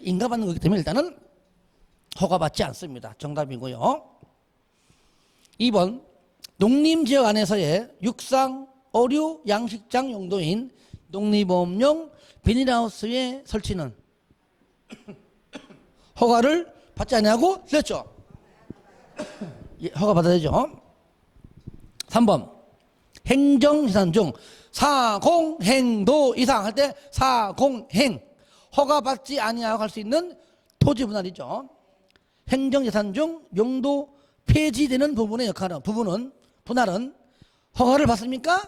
인가받는 거기 때문에 일단은 허가받지 않습니다. 정답이고요. 2번 농림지역 안에서의 육상, 어류, 양식장 용도인 농림보험용 비닐하우스의 설치는 허가를 받지 않냐고 틀렸죠? 예, 허가 받아야 되죠. 3번 행정재산 중 사공행도 이상 할 때 사공행 허가 받지 아니하고 할 수 있는 토지 분할이죠. 행정재산 중 용도 폐지되는 부분의 분할은 허가를 받습니까?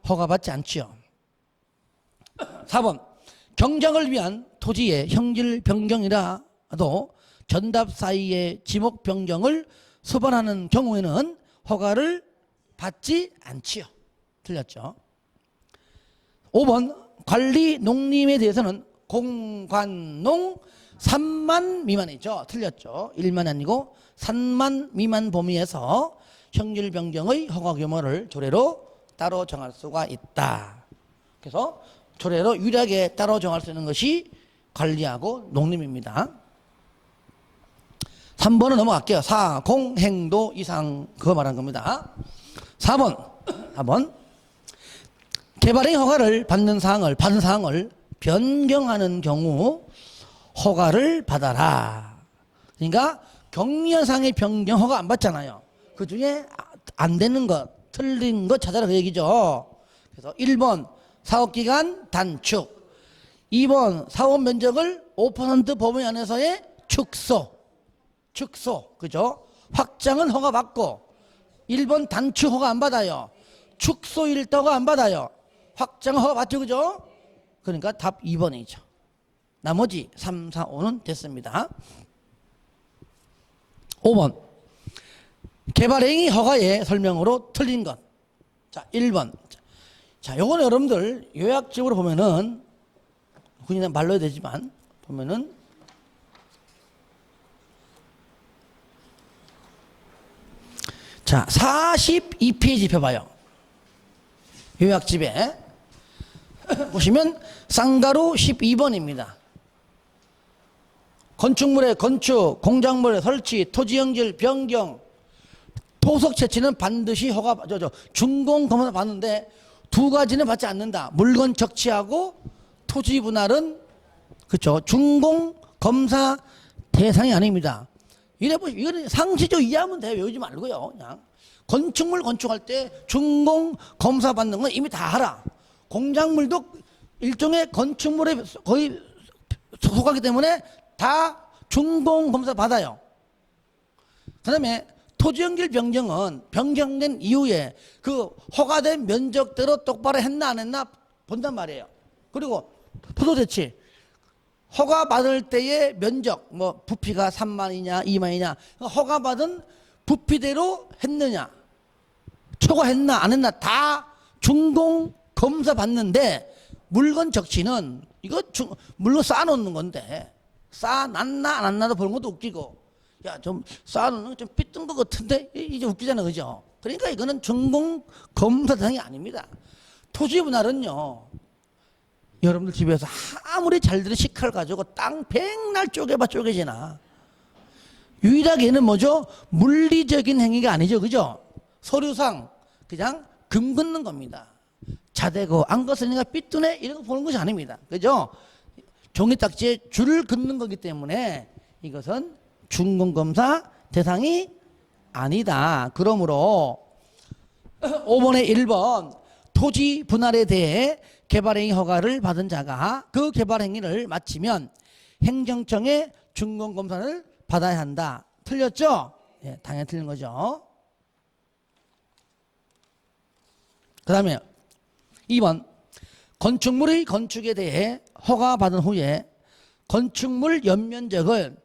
허가 받지 않지요. 4번 경작을 위한 토지의 형질 변경이라도 전답 사이의 지목 변경을 수반하는 경우에는 허가를 받지 않지요. 틀렸죠. 5번 관리 농림에 대해서는 공관농 3만 미만이죠. 틀렸죠. 1만 아니고 3만 미만 범위에서 형질 변경의 허가 규모를 조례로 따로 정할 수가 있다. 그래서 조례로 유리하게 따로 정할 수 있는 것이 관리하고 농림입니다. 3번은 넘어갈게요. 사공행도 이상 그거 말한 겁니다. 4번 개발행 허가를 받은 사항을 변경하는 경우 허가를 받아라. 그러니까 경리현상의 변경 허가 안 받잖아요. 그 중에 안 되는 것, 틀린 것 찾아라 그 얘기죠. 그래서 1번 사업기간 단축, 2번 사업 면적을 5% 범위 안에서의 축소, 그죠? 확장은 허가 받고 1번 단축 허가 안 받아요. 축소 일터가 안 받아요. 확장 허가 받죠, 그죠? 그러니까 답 2번이죠. 나머지 3, 4, 5는 됐습니다. 5번 개발행위 허가의 설명으로 틀린 것. 자, 1번. 자, 요거는 여러분들 요약적으로 보면은 그냥 말로야 되지만 보면은 자, 42페이지 펴봐요. 요약집에 보시면 쌍가루 12번입니다. 건축물의 건축, 공작물의 설치, 토지형질 변경, 토속 채취는 반드시 허가, 준공 검사 받는데 두 가지는 받지 않는다. 물건 적치하고 토지 분할은 그렇죠. 준공 검사 대상이 아닙니다. 이거는 상식적으로 이해하면 돼요. 외우지 말고요. 그냥 건축물 건축할 때 준공 검사 받는 건 이미 다 알아. 공작물도 일종의 건축물에 거의 속하기 때문에 다 준공 검사 받아요. 그 다음에 토지연결 변경은 변경된 이후에 그 허가된 면적대로 똑바로 했나 안 했나 본단 말이에요. 그리고 포도대치 허가받을 때의 면적, 뭐 부피가 3만이냐 2만이냐 허가받은 부피대로 했느냐 초과했나 안 했나 다 준공 검사 받는데 물건 적치는 이거 물건 쌓아놓는 건데 쌓아놨나 안 놨나도 보는 것도 웃기고 야 좀 쌓아놓는 거 좀 삐뚤은 것 같은데 이제 웃기잖아, 그죠? 그러니까 이거는 준공 검사 대상이 아닙니다. 토지 분할은요 여러분들 집에서 아무리 잘들은 식칼 가지고 땅 백날 쪼개봐 쪼개지나 유일하게는 뭐죠? 물리적인 행위가 아니죠, 그죠? 서류상 그냥 금 긋는 겁니다. 자대고 안 긋으니까 삐뚤네 이런 거 보는 것이 아닙니다, 그죠? 종이딱지에 줄을 긋는 거기 때문에 이것은 준공검사 대상이 아니다. 그러므로 5번의 1번 토지 분할에 대해 개발행위 허가를 받은 자가 그 개발행위를 마치면 행정청의 준공검사를 받아야 한다. 틀렸죠? 예, 당연히 틀린 거죠. 그 다음에 2번 건축물의 건축에 대해 허가받은 후에 건축물 연면적을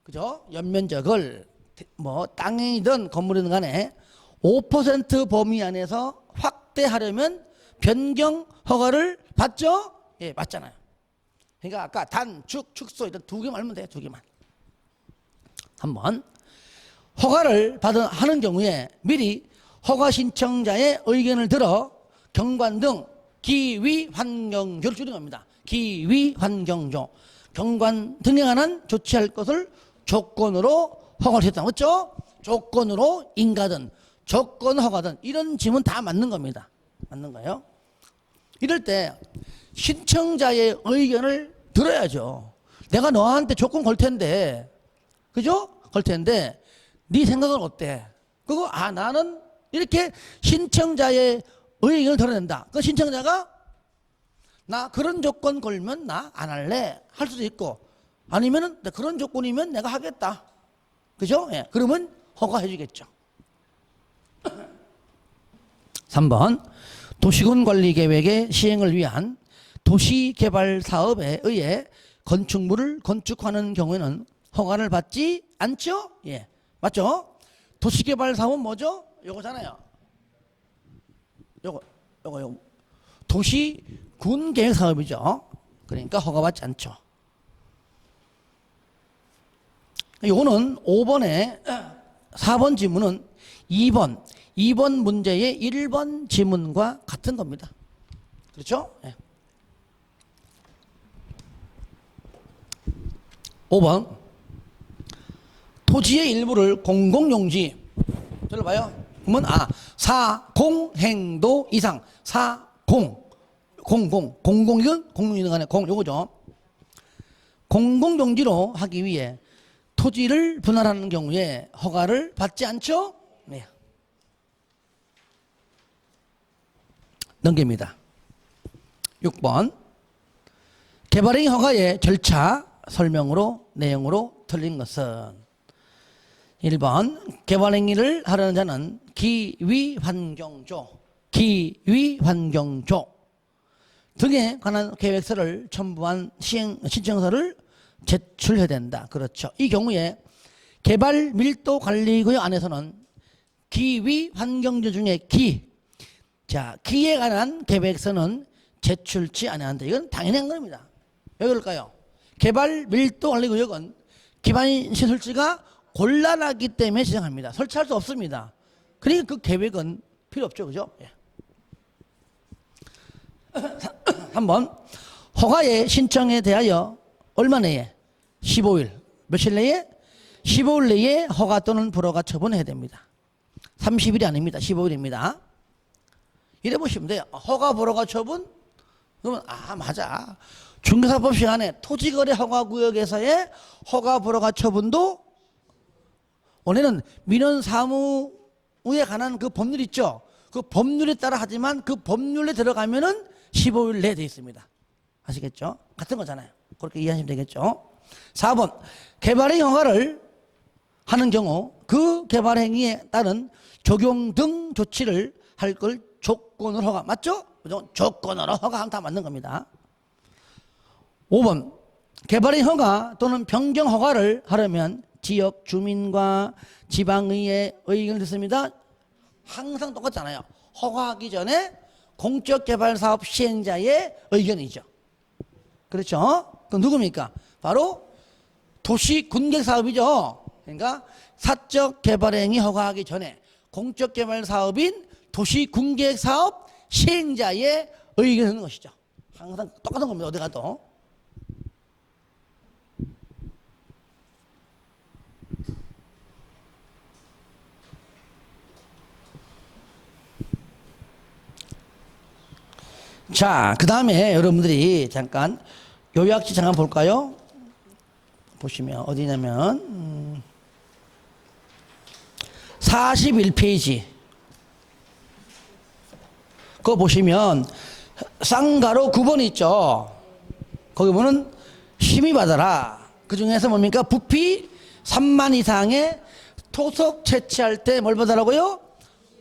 그죠? 연면적을 뭐 땅이든 건물이든 간에 5% 범위 안에서 확대하려면 변경 허가를 받죠? 예, 받잖아요. 그러니까 아까 단축, 축소 이런 두 개만 알면 돼요. 두 개만. 한번 허가를 하는 경우에 미리 허가 신청자의 의견을 들어 경관 등 기위 환경조를 줄인 겁니다. 기위 환경조. 경관 등에 관한 조치할 것을 조건으로 허가를 했다. 맞죠? 조건으로 인가든 조건 허가든 이런 지문 다 맞는 겁니다. 맞는 거예요. 이럴 때 신청자의 의견을 들어야죠. 내가 너한테 조건 걸 텐데, 그죠? 걸 텐데 네 생각은 어때? 그거 나는 이렇게 신청자의 의견을 들어낸다. 그 신청자가 나 그런 조건 걸면 나 안 할래 할 수도 있고 아니면은 그런 조건이면 내가 하겠다. 그죠? 예. 그러면 허가해 주겠죠. 3번 도시군 관리 계획의 시행을 위한 도시개발 사업에 의해 건축물을 건축하는 경우에는 허가를 받지 않죠? 예. 맞죠? 도시개발 사업은 뭐죠? 요거잖아요. 요거. 도시군 계획 사업이죠. 그러니까 허가받지 않죠. 요거는 5번에 4번 지문은 2번 문제의 1번 지문과 같은 겁니다. 그렇죠? 네. 5번 토지의 일부를 공공용지 들어봐요. 그러면 사공행도 이상 공공이건 공공이든 간에 요거죠. 공공용지로 하기 위해 토지를 분할하는 경우에 허가를 받지 않죠? 네. 넘깁니다. 6번 개발행위 허가의 절차 설명으로 내용으로 틀린 것은 1번 개발행위를 하려는 자는 기위환경조 등에 관한 계획서를 첨부한 신청서를 제출해야 된다. 그렇죠. 이 경우에 개발 밀도 관리구역 안에서는 기위환경조 중에 기에 관한 계획서는 제출치 않아야 한다. 이건 당연한 겁니다. 왜 그럴까요? 개발 밀도 관리구역은 기반 시설지가 곤란하기 때문에 지정합니다. 설치할 수 없습니다. 그러니까 그 계획은 필요 없죠. 그죠? 예. 3번 허가의 신청에 대하여 얼마 내에 15일 며칠 내에 15일 내에 허가 또는 불허가 처분해야 됩니다. 30일이 아닙니다. 15일입니다. 이래 보시면 돼요. 허가 불허가 처분? 그러면 맞아. 중개사법 시간에 토지거래 허가구역에서의 허가 불허가 처분도 원래는 민원사무에 관한 그 법률 있죠. 그 법률에 따라 하지만 그 법률에 들어가면은 15일 내에 되어 있습니다. 아시겠죠? 같은 거잖아요. 그렇게 이해하시면 되겠죠. 4번 개발행위 허가를 하는 경우 그 개발행위에 따른 적용 등 조치를 할 걸 조건으로 허가. 맞죠? 조건으로 허가하면 다 맞는 겁니다. 5번 개발행위 허가 또는 변경 허가를 하려면 지역 주민과 지방의회 의견을 듣습니다. 항상 똑같잖아요. 허가하기 전에 공적개발사업 시행자의 의견이죠. 그렇죠? 그럼 누굽니까? 바로 도시군계획사업이죠. 그러니까 사적 개발행위 허가하기 전에 공적개발사업인 도시군계획사업 시행자의 의견을 듣는 것이죠. 항상 똑같은 겁니다. 어디 가도. 자, 그 다음에 여러분들이 잠깐 요약지 잠깐 볼까요? 보시면 어디냐면 41페이지 그거 보시면 쌍가로 9번 있죠. 거기 보면 심의받아라. 그 중에서 뭡니까? 부피 3만 이상의 토속 채취할 때 뭘 받으라고요?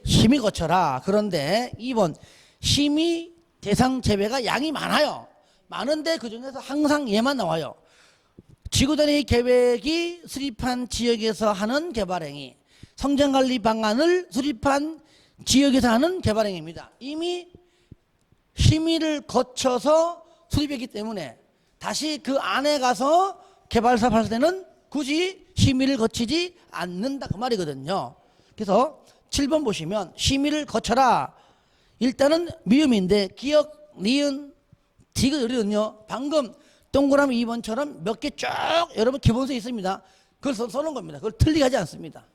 심의 거쳐라. 그런데 2번 심의 대상 재배가 양이 많아요. 많은데 그 중에서 항상 얘만 나와요. 지구단위 계획이 수립한 지역에서 하는 개발행위, 성장관리 방안을 수립한 지역에서 하는 개발행위입니다. 이미 심의를 거쳐서 수립했기 때문에 다시 그 안에 가서 개발사업 할 때는 굳이 심의를 거치지 않는다 그 말이거든요. 그래서 7번 보시면 심의를 거쳐라. 일단은 미음인데 기억, 니은, 디귿을은요 방금 동그라미 2번처럼 몇 개 쭉 여러분 기본서에 있습니다. 그걸 써놓은 겁니다. 그걸 틀리게 하지 않습니다.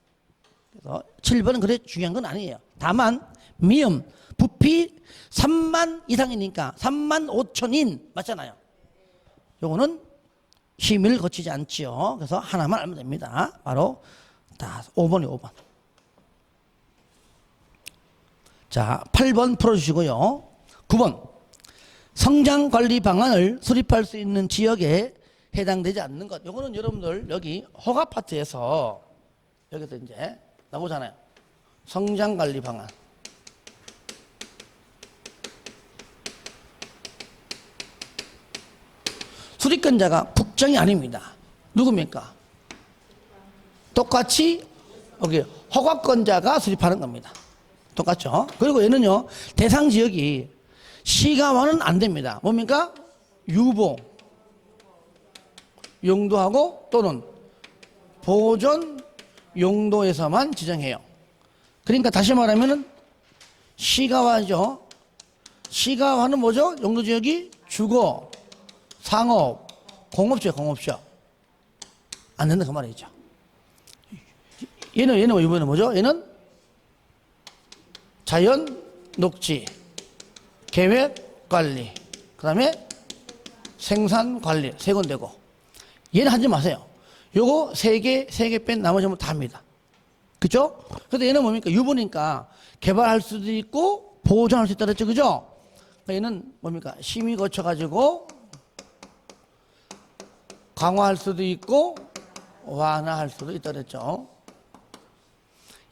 그래서 7번은 그래 중요한 건 아니에요. 다만 미음, 부피 3만 이상이니까 3만 5천인 맞잖아요. 요거는 심의를 거치지 않지요. 그래서 하나만 알면 됩니다. 바로 5번이 5번. 자, 8번 풀어주시고요. 9번 성장관리 방안을 수립할 수 있는 지역에 해당되지 않는 것. 요거는 여러분들 여기 허가 파트에서 여기서 이제 나오잖아요. 성장관리 방안. 수립권자가 국정이 아닙니다. 누굽니까? 똑같이 여기 허가권자가 수립하는 겁니다. 똑같죠? 그리고 얘는요, 대상 지역이 시가와는 안 됩니다. 뭡니까? 유보, 용도하고 또는 보존 용도에서만 지정해요. 그러니까 다시 말하면은 시가와죠. 시가와는 뭐죠? 용도 지역이 주거, 상업, 공업지역, 공업지역. 안 된다 그 말이죠. 얘는 이번에 뭐죠? 얘는 자연 녹지, 계획 관리, 그 다음에 생산 관리 세 군데고, 얘는 하지 마세요. 요거 세 개 뺀 나머지 전부 다 합니다. 그죠? 근데 얘는 뭡니까? 유보니까 개발할 수도 있고 보존할 수 있다 그랬죠. 그죠? 그러니까 얘는 뭡니까? 심의 거쳐가지고 강화할 수도 있고 완화할 수도 있다 그랬죠.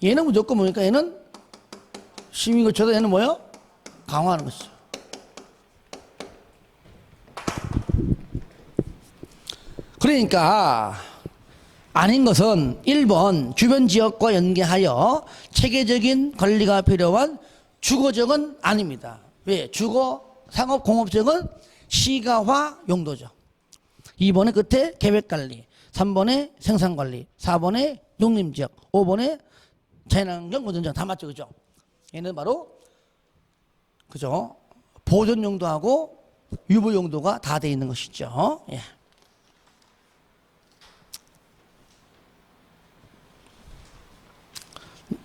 얘는 무조건 뭡니까? 얘는 심의 거쳐도 얘는 뭐요? 강화하는 것이죠. 그러니까 아닌 것은 1번 주변 지역과 연계하여 체계적인 관리가 필요한 주거지역은 아닙니다. 왜? 주거, 상업, 공업지역은 시가화 용도죠. 2번에 끝에 계획관리, 3번에 생산관리, 4번에 농림지역, 5번에 자연환경 보존지역 다 맞죠? 그죠? 얘는 바로 그죠? 보존 용도하고 유보 용도가 다 돼 있는 것이죠. 예.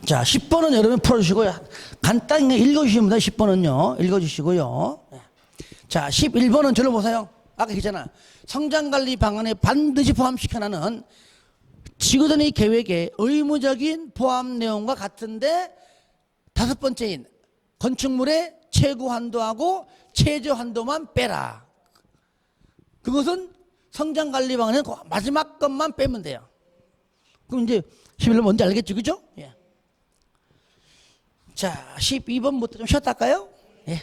자, 10번은 여러분 풀어주시고요. 간단히 읽어주시면 돼요. 10번은요. 읽어주시고요. 자, 11번은 저를 보세요. 아까 했잖아. 성장관리 방안에 반드시 포함시켜라는 지구단위 계획의 의무적인 포함 내용과 같은데 다섯 번째인 건축물의 최고 한도하고 최저 한도만 빼라. 그것은 성장관리 방안의 마지막 것만 빼면 돼요. 그럼 이제 11번 뭔지 알겠죠? 그죠? 예. 자, 12번부터 좀 쉬었다 할까요? 예.